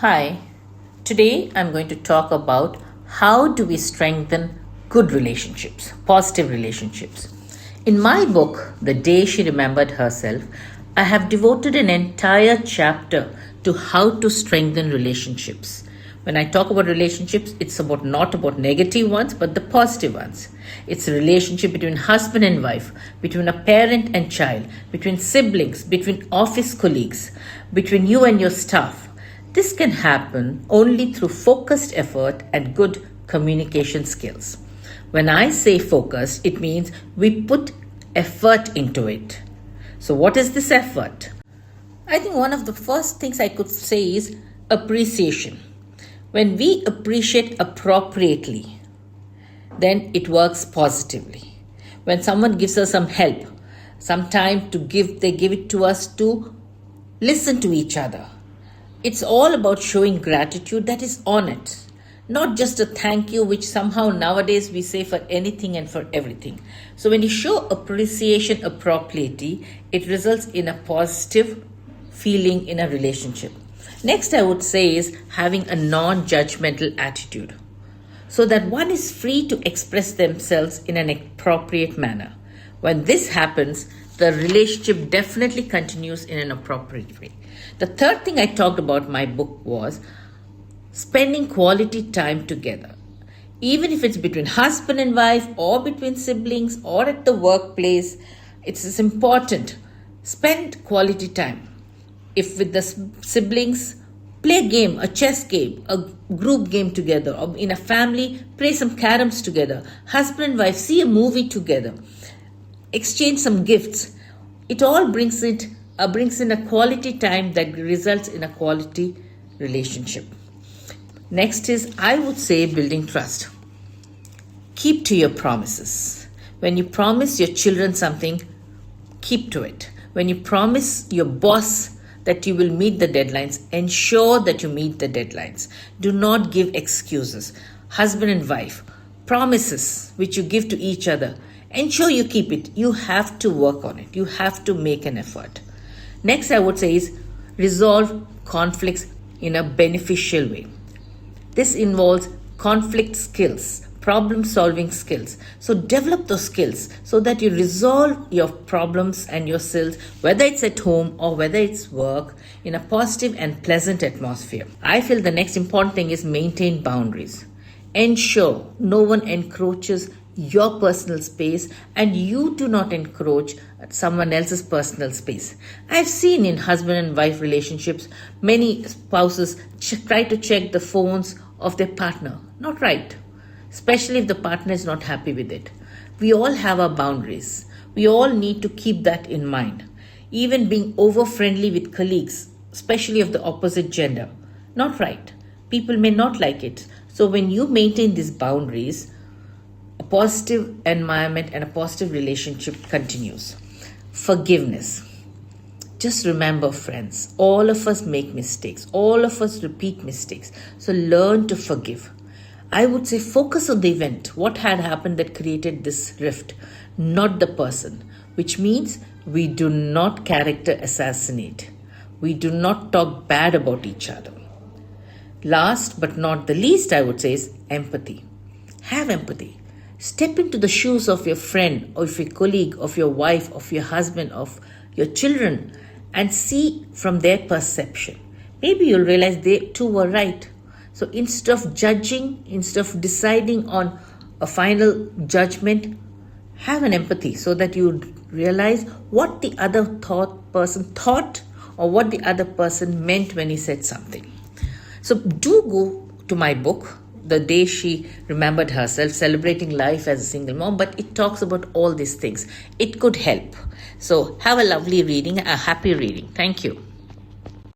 Hi, today I'm going to talk about how do we strengthen good relationships, positive relationships. In my book, The Day She Remembered Herself, I have devoted an entire chapter to how to strengthen relationships. When I talk about relationships, it's about not about negative ones, but the positive ones. It's a relationship between husband and wife, between a parent and child, between siblings, between office colleagues, between you and your staff. This can happen only through focused effort and good communication skills. When I say focused, it means we put effort into it. So, what is this effort? I think one of the first things I could say is appreciation. When we appreciate appropriately, then it works positively. When someone gives us some help, some time to give, they give it to us to listen to each other. It's all about showing gratitude that is on it, not just a thank you, which somehow nowadays we say for anything and for everything. So, when you show appreciation appropriately, it results in a positive feeling in a relationship. Next, I would say is having a non judgmental attitude so that one is free to express themselves in an appropriate manner. When this happens, the relationship definitely continues in an appropriate way. The third thing I talked about in my book was spending quality time together. Even if it's between husband and wife or between siblings or at the workplace, it's important. Spend quality time. If with the siblings, play a game, a chess game, a group game together, or in a family, play some caroms together. Husband and wife, see a movie together. Exchange some gifts. It all brings in a quality time that results in a quality relationship. Next is, I would say, building trust. Keep to your promises. When you promise your children something, keep to it. When you promise your boss that you will meet the deadlines, ensure that you meet the deadlines. Do not give excuses. Husband and wife, promises which you give to each other, ensure you keep it. You have to work on it. You have to make an effort. Next, I would say is resolve conflicts in a beneficial way. This involves conflict skills, problem solving skills. So develop those skills so that you resolve your problems and your skills, whether it's at home or whether it's work, in a positive and pleasant atmosphere. I feel the next important thing is maintain boundaries. Ensure no one encroaches your personal space and you do not encroach someone else's personal space. I've seen in husband and wife relationships, many spouses try to check the phones of their partner. Not right. Especially if the partner is not happy with it. We all have our boundaries. We all need to keep that in mind. Even being over friendly with colleagues, especially of the opposite gender. Not right. People may not like it. So when you maintain these boundaries, a positive environment and a positive relationship continues. Forgiveness. Just remember, friends, all of us make mistakes. All of us repeat mistakes. So learn to forgive. I would say focus on the event. What had happened that created this rift, not the person. Which means we do not character assassinate. We do not talk bad about each other. Last but not the least, I would say, is empathy. Have empathy. Step into the shoes of your friend, or of your colleague, of your wife, of your husband, of your children, and see from their perception. Maybe you'll realize they too were right. So instead of judging, instead of deciding on a final judgment, have an empathy so that you realize what the other person thought or what the other person meant when he said something. So do go to my book, The Day She Remembered Herself, Celebrating Life as a Single Mom, but it talks about all these things. It could help. So have a lovely reading, a happy reading. Thank you.